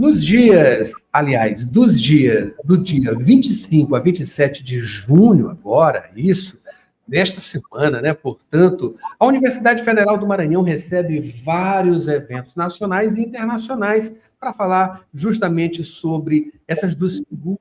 do dia 25 a 27 de junho, agora, nesta semana, né? Portanto, a Universidade Federal do Maranhão recebe vários eventos nacionais e internacionais para falar justamente sobre essas duas figuras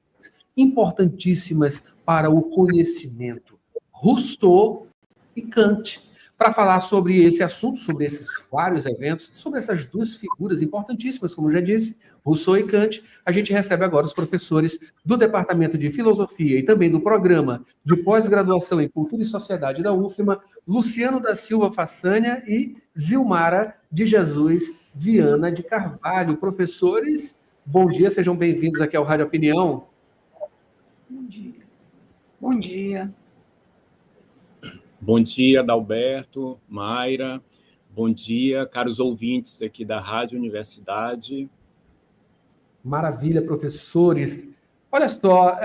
importantíssimas para o conhecimento, Rousseau e Kant. Para falar sobre esse assunto, sobre esses vários eventos, sobre essas duas figuras importantíssimas, como já disse, Rousseau e Kant, a gente recebe agora os professores do Departamento de Filosofia e também do Programa de Pós-Graduação em Cultura e Sociedade da UFMA, Luciano da Silva Façanha e Zilmara de Jesus Viana de Carvalho. Professores, bom dia, sejam bem-vindos aqui ao Rádio Opinião. Bom dia. Bom dia. Bom dia, Adalberto, Mayra. Bom dia, caros ouvintes aqui da Rádio Universidade. Maravilha, professores. Olha só,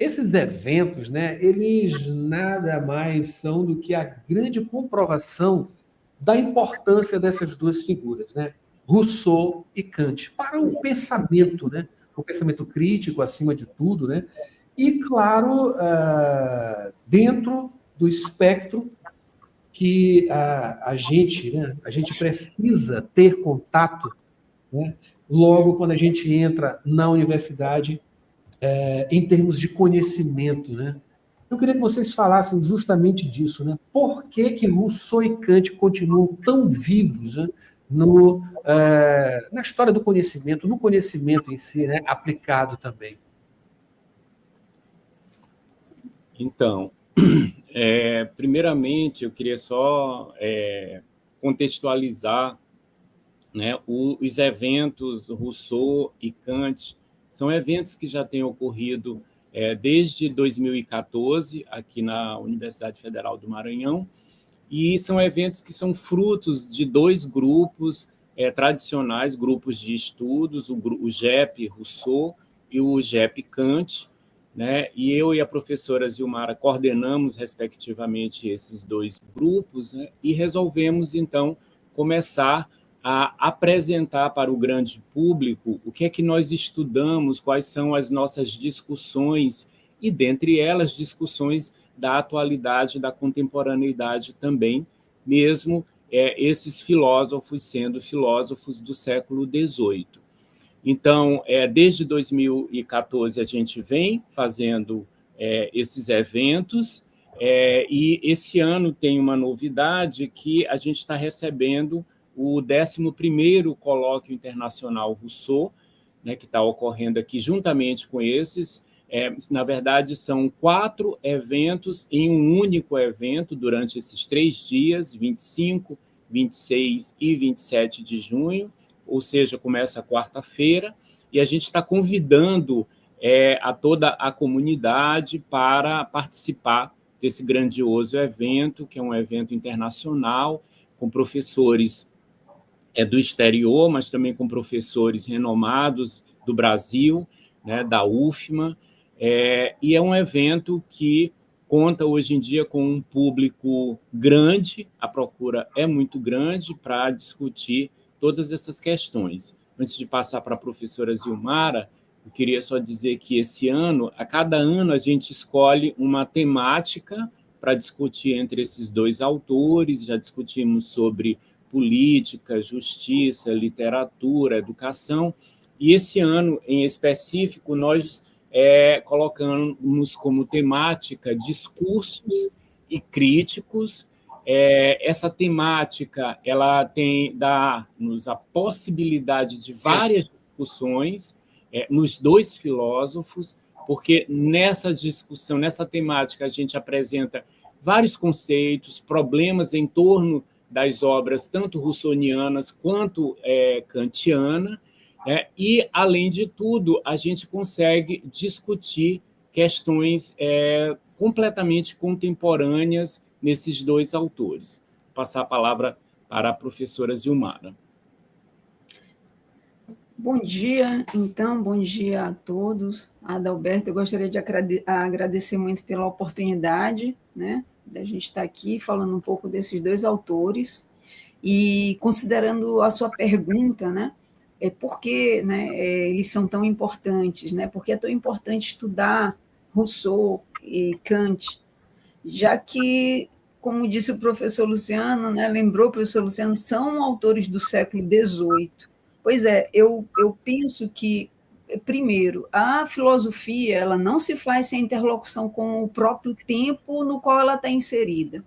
esses eventos, né, eles nada mais são do que a grande comprovação da importância dessas duas figuras, né, Rousseau e Kant, para o pensamento, né, o pensamento crítico, acima de tudo, né, e, claro, dentro do espectro que a gente precisa ter contato, né, logo quando a gente entra na universidade, em termos de conhecimento, né? Eu queria que vocês falassem justamente disso, né? Por que Rousseau e Kant continuam tão vivos, né, na história do conhecimento, no conhecimento em si, né, aplicado também? Então, primeiramente, eu queria só contextualizar, né, os eventos Rousseau e Kant. São eventos que já têm ocorrido desde 2014, aqui na Universidade Federal do Maranhão, e são eventos que são frutos de dois grupos tradicionais, grupos de estudos, o GEP Rousseau e o GEP Kant, né? E eu e a professora Zilmara coordenamos, respectivamente, esses dois grupos, né? E resolvemos, então, começar a apresentar para o grande público o que é que nós estudamos, quais são as nossas discussões, e, dentre elas, discussões da atualidade, da contemporaneidade também, mesmo esses filósofos sendo filósofos do século XVIII. Então, desde 2014, a gente vem fazendo esses eventos, e esse ano tem uma novidade que a gente está recebendo o 11º Colóquio Internacional Rousseau, né, que está ocorrendo aqui juntamente com esses. Na verdade, são 4 eventos em um único evento durante esses 3 dias, 25, 26 e 27 de junho, ou seja, começa quarta-feira, e a gente está convidando a toda a comunidade para participar desse grandioso evento, que é um evento internacional, com professores do exterior, mas também com professores renomados do Brasil, né, da UFMA, e é um evento que conta hoje em dia com um público grande, a procura é muito grande para discutir todas essas questões. Antes de passar para a professora Zilmara, eu queria só dizer que esse ano, a cada ano, a gente escolhe uma temática para discutir entre esses dois autores. Já discutimos sobre política, justiça, literatura, educação, e esse ano, em específico, nós colocamos como temática discursos e críticos. Essa temática ela dá-nos a possibilidade de várias discussões nos dois filósofos, porque nessa discussão, nessa temática, a gente apresenta vários conceitos, problemas em torno das obras tanto russonianas quanto kantianas, e, além de tudo, a gente consegue discutir questões completamente contemporâneas nesses dois autores. Vou passar a palavra para a professora Zilmara. Bom dia, então, bom dia a todos. Adalberto, eu gostaria de agradecer muito pela oportunidade, né, da gente estar aqui falando um pouco desses dois autores, e considerando a sua pergunta, né, por que, né, eles são tão importantes, né? Por que é tão importante estudar Rousseau e Kant, já que, como disse o professor Luciano, né, lembrou o professor Luciano, são autores do século XVIII. Pois é, eu penso que, primeiro, a filosofia ela não se faz sem interlocução com o próprio tempo no qual ela está inserida.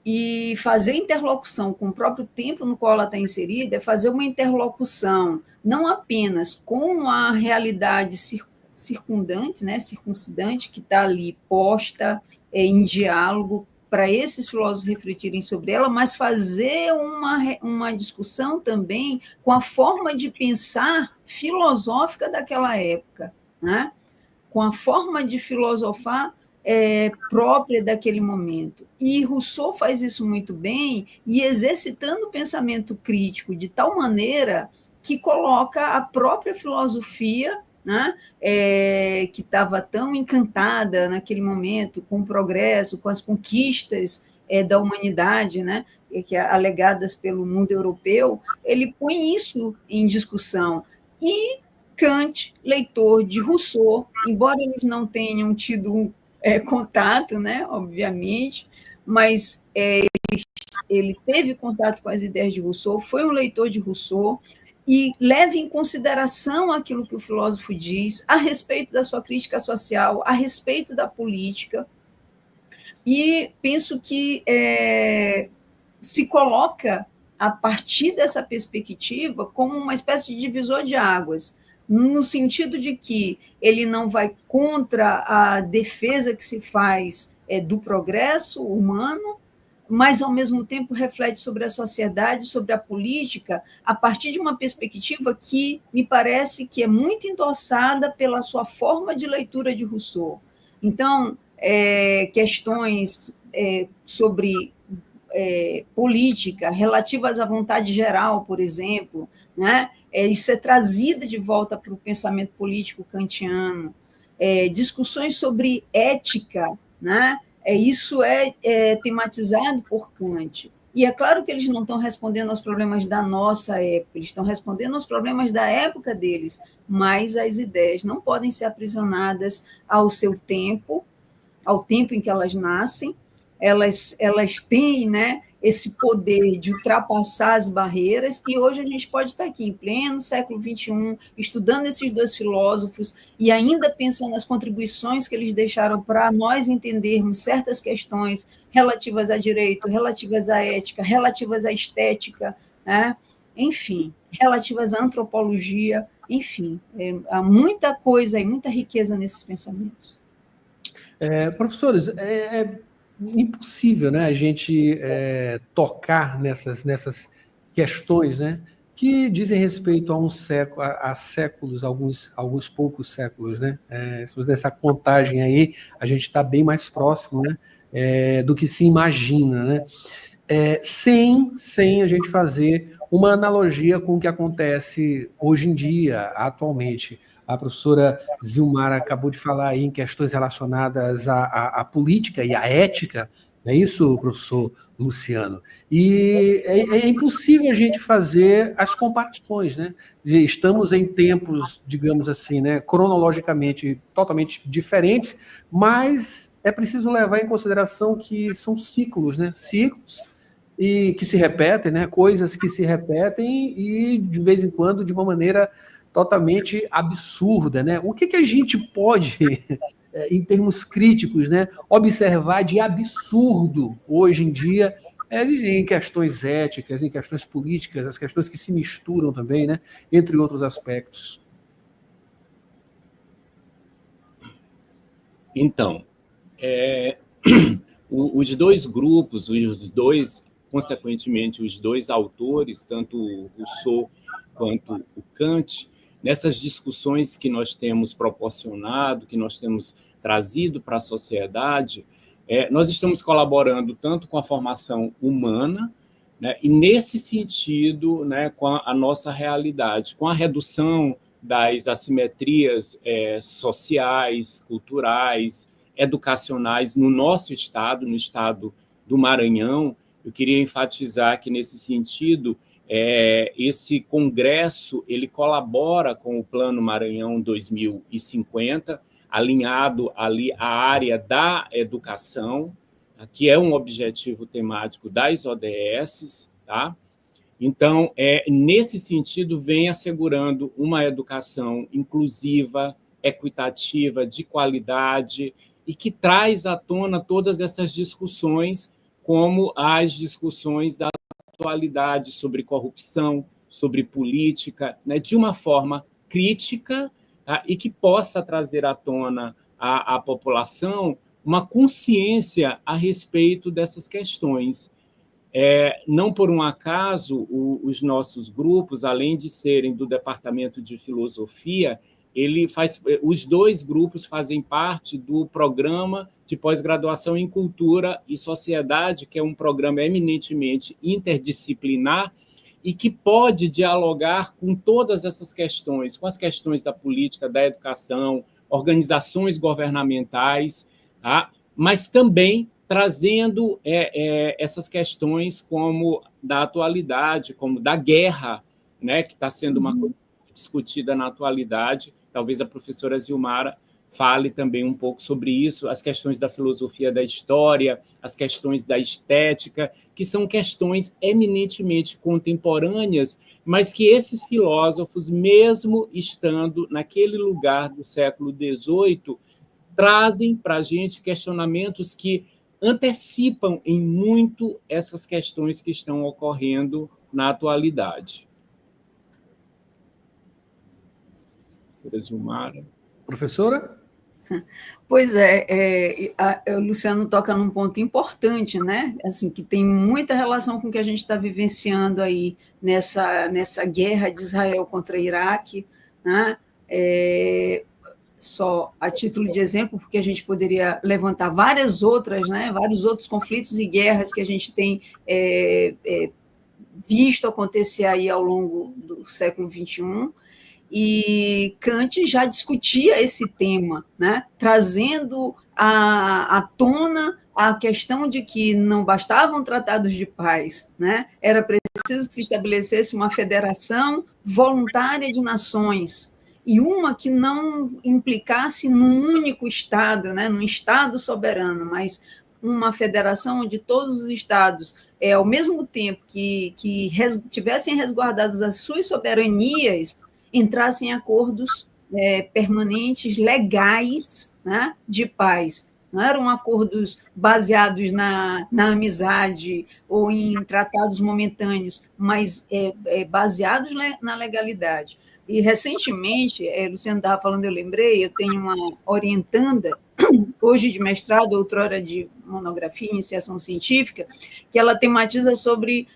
E fazer interlocução com o próprio tempo no qual ela está inserida é fazer uma interlocução não apenas com a realidade circundante, né, circuncidante, que está ali posta em diálogo para esses filósofos refletirem sobre ela, mas fazer uma discussão também com a forma de pensar filosófica daquela época, né? Com a forma de filosofar própria daquele momento. E Rousseau faz isso muito bem, e exercitando o pensamento crítico de tal maneira que coloca a própria filosofia, né, que estava tão encantada naquele momento com o progresso, com as conquistas da humanidade, né, que alegadas pelo mundo europeu, ele põe isso em discussão. E Kant, leitor de Rousseau, embora eles não tenham tido contato, né, obviamente, mas ele teve contato com as ideias de Rousseau, foi um leitor de Rousseau, e leve em consideração aquilo que o filósofo diz a respeito da sua crítica social, a respeito da política, e penso que se coloca, a partir dessa perspectiva, como uma espécie de divisor de águas, no sentido de que ele não vai contra a defesa que se faz do progresso humano, mas, ao mesmo tempo, reflete sobre a sociedade, sobre a política, a partir de uma perspectiva que me parece que é muito endossada pela sua forma de leitura de Rousseau. Então, questões sobre política, relativas à vontade geral, por exemplo, né? Isso é trazida de volta para o pensamento político kantiano, discussões sobre ética, né? Isso é tematizado por Kant. E é claro que eles não estão respondendo aos problemas da nossa época, eles estão respondendo aos problemas da época deles, mas as ideias não podem ser aprisionadas ao seu tempo, ao tempo em que elas nascem. Elas têm, né, esse poder de ultrapassar as barreiras, e hoje a gente pode estar aqui, em pleno século XXI, estudando esses dois filósofos e ainda pensando nas contribuições que eles deixaram para nós entendermos certas questões relativas a direito, relativas à ética, relativas à estética, né? Enfim, relativas à antropologia, enfim, há muita coisa e muita riqueza nesses pensamentos. Professores, impossível, né, a gente tocar nessas questões, né, que dizem respeito a a séculos, alguns poucos séculos, né? Nessa contagem aí, a gente está bem mais próximo, né, do que se imagina, né? Sem a gente fazer uma analogia com o que acontece hoje em dia, atualmente. A professora Zilmara acabou de falar aí em questões relacionadas à política e à ética, não é isso, professor Luciano? E é impossível a gente fazer as comparações, né? Estamos em tempos, digamos assim, né, cronologicamente totalmente diferentes, mas é preciso levar em consideração que são ciclos, né? Ciclos e que se repetem, né? Coisas que se repetem e, de vez em quando, de uma maneira totalmente absurda, né? O que a gente pode, em termos críticos, né, observar de absurdo hoje em dia em questões éticas, em questões políticas, as questões que se misturam também, né, entre outros aspectos? Então, os dois grupos, consequentemente, os dois autores, tanto o Rousseau quanto o Kant, nessas discussões que nós temos proporcionado, que nós temos trazido para a sociedade, nós estamos colaborando tanto com a formação humana, né, e, nesse sentido, né, com a nossa realidade, com a redução das assimetrias sociais, culturais, educacionais no nosso estado, no estado do Maranhão. Eu queria enfatizar que, nesse sentido, esse congresso ele colabora com o Plano Maranhão 2050, alinhado ali à área da educação, que é um objetivo temático das ODS, tá? Então, nesse sentido, vem assegurando uma educação inclusiva, equitativa, de qualidade, e que traz à tona todas essas discussões, como as discussões da atualidade sobre corrupção, sobre política, né, de uma forma crítica, tá, e que possa trazer à tona à população uma consciência a respeito dessas questões. Não por um acaso, os nossos grupos, além de serem do Departamento de Filosofia, os dois grupos fazem parte do programa de pós-graduação em Cultura e Sociedade, que é um programa eminentemente interdisciplinar e que pode dialogar com todas essas questões, com as questões da política, da educação, organizações governamentais, tá? Mas também trazendo essas questões como da atualidade, como da guerra, né, que está sendo uma coisa discutida na atualidade. Talvez a professora Zilmara fale também um pouco sobre isso, as questões da filosofia da história, as questões da estética, que são questões eminentemente contemporâneas, mas que esses filósofos, mesmo estando naquele lugar do século XVIII, trazem para a gente questionamentos que antecipam em muito essas questões que estão ocorrendo na atualidade. Professora Zilmara. Professora? Pois o Luciano toca num ponto importante, né? Assim, que tem muita relação com o que a gente está vivenciando aí nessa guerra de Israel contra o Iraque, né? Só a título de exemplo, porque a gente poderia levantar várias outras, né? Vários outros conflitos e guerras que a gente tem visto acontecer aí ao longo do século XXI. E Kant já discutia esse tema, né? Trazendo à tona a questão de que não bastavam tratados de paz, né? Era preciso que se estabelecesse uma federação voluntária de nações, e uma que não implicasse num único Estado, né? Num Estado soberano, mas uma federação onde todos os Estados, ao mesmo tempo que tivessem resguardadas as suas soberanias, entrassem em acordos permanentes, legais, né, de paz. Não eram acordos baseados na amizade ou em tratados momentâneos, mas baseados na legalidade. E, recentemente, Luciano estava falando, eu lembrei, eu tenho uma orientanda, hoje de mestrado, outrora de monografia, iniciação científica, que ela tematiza sobre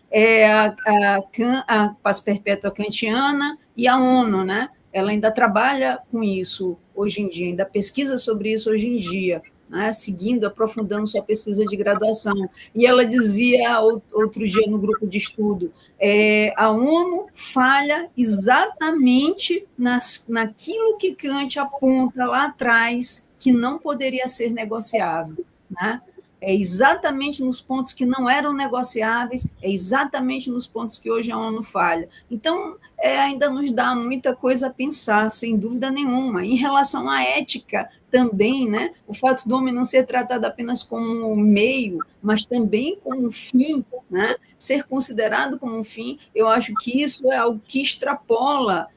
a paz perpétua kantiana e a ONU, né? Ela ainda trabalha com isso hoje em dia, ainda pesquisa sobre isso hoje em dia, né? Seguindo, aprofundando sua pesquisa de graduação. E ela dizia, outro dia no grupo de estudo, a ONU falha exatamente naquilo que Kant aponta lá atrás, que não poderia ser negociável, né? É exatamente nos pontos que não eram negociáveis, é exatamente nos pontos que hoje a ONU falha. Então, ainda nos dá muita coisa a pensar, sem dúvida nenhuma. Em relação à ética também, né? O fato do homem não ser tratado apenas como um meio, mas também como um fim, né? Ser considerado como um fim, eu acho que isso é algo que extrapola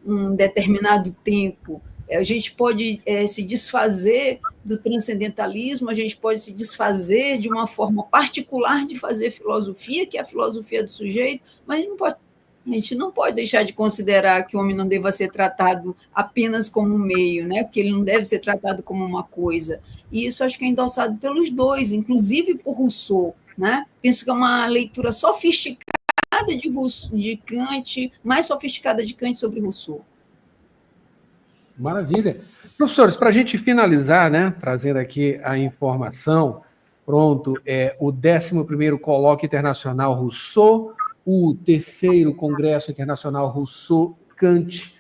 um determinado tempo. A gente pode se desfazer do transcendentalismo, a gente pode se desfazer de uma forma particular de fazer filosofia, que é a filosofia do sujeito, mas a gente não pode deixar de considerar que o homem não deva ser tratado apenas como um meio, né? Porque ele não deve ser tratado como uma coisa. E isso acho que é endossado pelos dois, inclusive por Rousseau, né? Penso que é uma leitura sofisticada de Kant, mais sofisticada de Kant sobre Rousseau. Maravilha. Professores, para a gente finalizar, né, trazendo aqui a informação, pronto, o 11º Colóquio Internacional Rousseau, o 3º Congresso Internacional Rousseau-Kant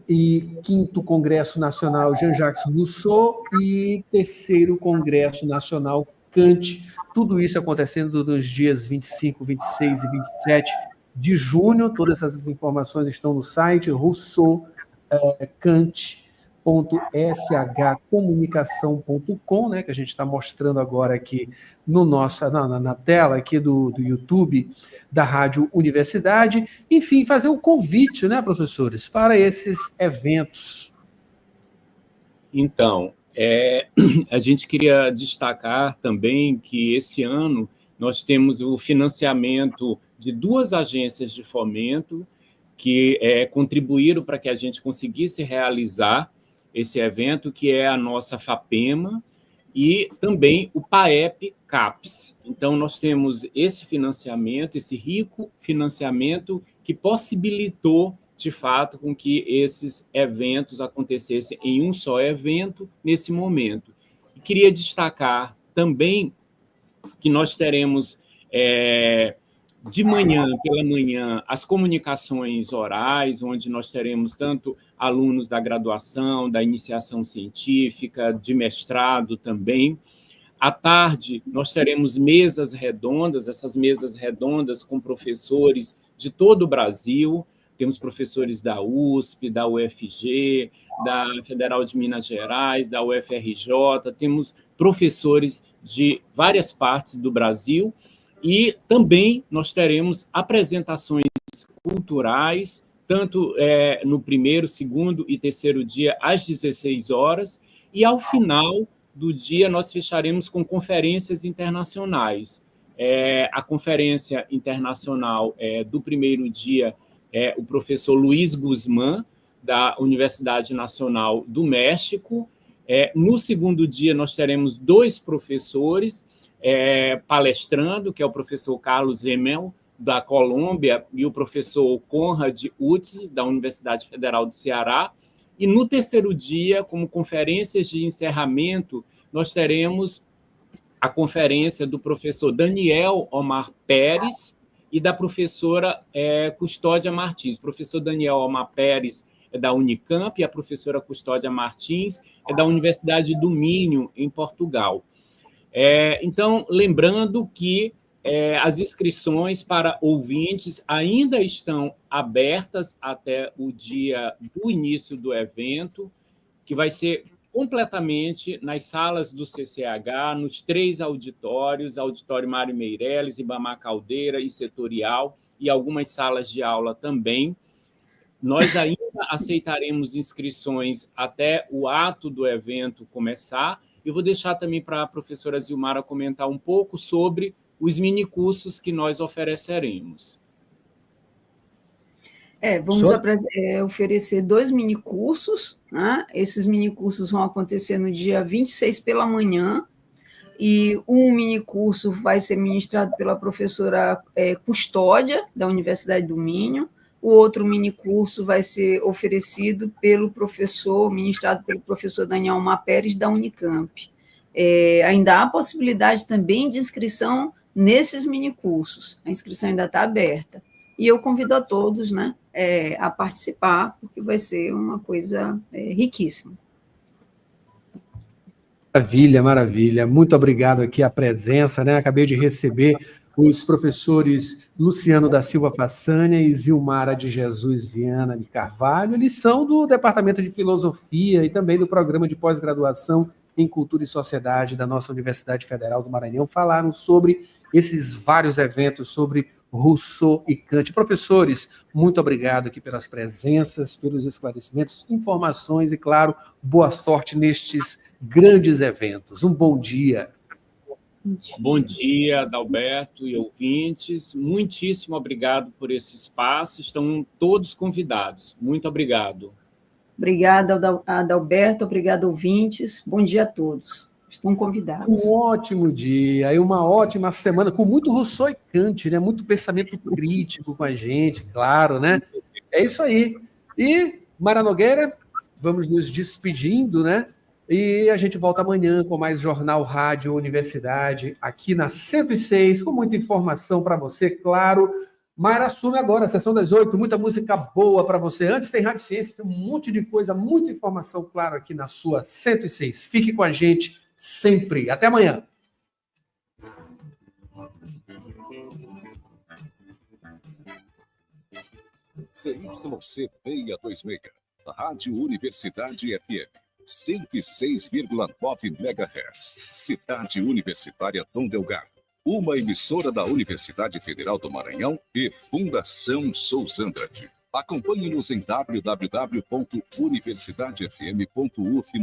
e 5º Congresso Nacional Jean-Jacques Rousseau e 3º Congresso Nacional Kant. Tudo isso acontecendo nos dias 25, 26 e 27 de junho. Todas essas informações estão no site rousseau.shcomunicação.com, né, que a gente está mostrando agora aqui no na tela aqui do YouTube da Rádio Universidade. Enfim, fazer um convite, né, professores, para esses eventos. Então, a gente queria destacar também que esse ano nós temos o financiamento de 2 agências de fomento que contribuíram para que a gente conseguisse realizar esse evento, que é a nossa FAPEMA e também o PAEP-CAPES. Então, nós temos esse financiamento, esse rico financiamento que possibilitou, de fato, com que esses eventos acontecessem em um só evento nesse momento. E queria destacar também que nós teremos pela manhã, as comunicações orais, onde nós teremos tanto alunos da graduação, da iniciação científica, de mestrado também. À tarde, nós teremos mesas redondas, essas mesas redondas com professores de todo o Brasil. Temos professores da USP, da UFG, da Federal de Minas Gerais, da UFRJ, temos professores de várias partes do Brasil. E também nós teremos apresentações culturais, tanto no primeiro, segundo e terceiro dia, às 16 horas, e ao final do dia nós fecharemos com conferências internacionais. A conferência internacional do primeiro dia é o professor Luiz Guzmán, da Universidade Nacional do México. No segundo dia, nós teremos 2 professores palestrando, que é o professor Carlos Remel, da Colômbia, e o professor Conrad Utz, da Universidade Federal do Ceará. E no terceiro dia, como conferências de encerramento, nós teremos a conferência do professor Daniel Omar Pérez e da professora Custódia Martins. O professor Daniel Omar Pérez é da Unicamp e a professora Custódia Martins é da Universidade do Minho, em Portugal. Então, lembrando que as inscrições para ouvintes ainda estão abertas até o dia do início do evento, que vai ser completamente nas salas do CCH, nos 3 auditórios, Auditório Mário Meireles, Ribamar Caldeira e Setorial, e algumas salas de aula também. Nós ainda aceitaremos inscrições até o ato do evento começar. Eu vou deixar também para a professora Zilmara comentar um pouco sobre os minicursos que nós ofereceremos. Vamos oferecer 2 minicursos, né? Esses minicursos vão acontecer no dia 26 pela manhã, e um minicurso vai ser ministrado pela professora Custódia, da Universidade do Minho. O outro minicurso vai ser oferecido ministrado pelo professor Daniel Omar Pérez, da Unicamp. Ainda há possibilidade também de inscrição nesses minicursos. A inscrição ainda está aberta. E eu convido a todos, né, a participar, porque vai ser uma coisa riquíssima. Maravilha, maravilha. Muito obrigado aqui a presença, né? Acabei de receber os professores Luciano da Silva Façanha e Zilmara de Jesus Viana de Carvalho. Eles são do Departamento de Filosofia e também do Programa de Pós-Graduação em Cultura e Sociedade da nossa Universidade Federal do Maranhão. Falaram sobre esses vários eventos, sobre Rousseau e Kant. Professores, muito obrigado aqui pelas presenças, pelos esclarecimentos, informações e, claro, boa sorte nestes grandes eventos. Um bom dia. Bom dia, Adalberto e ouvintes. Muitíssimo obrigado por esse espaço. Estão todos convidados. Muito obrigado. Obrigada, Adalberto. Obrigado, ouvintes. Bom dia a todos. Estão convidados. Um ótimo dia e uma ótima semana, com muito Rousseau e Kant, né? Muito pensamento crítico com a gente, claro, né? É isso aí. E, Mara Nogueira, vamos nos despedindo, né? E a gente volta amanhã com mais Jornal Rádio Universidade, aqui na 106, com muita informação para você, claro. Mayra assume agora, a sessão das 8, muita música boa para você. Antes tem Rádio Ciência, tem um monte de coisa, muita informação, claro, aqui na sua 106. Fique com a gente sempre. Até amanhã. CYC 626, Rádio Universidade FM, 106,9 MHz, Cidade Universitária Dom Delgado, uma emissora da Universidade Federal do Maranhão e Fundação Souza Andrade. Acompanhe-nos em www.universidadefm.ufma.br.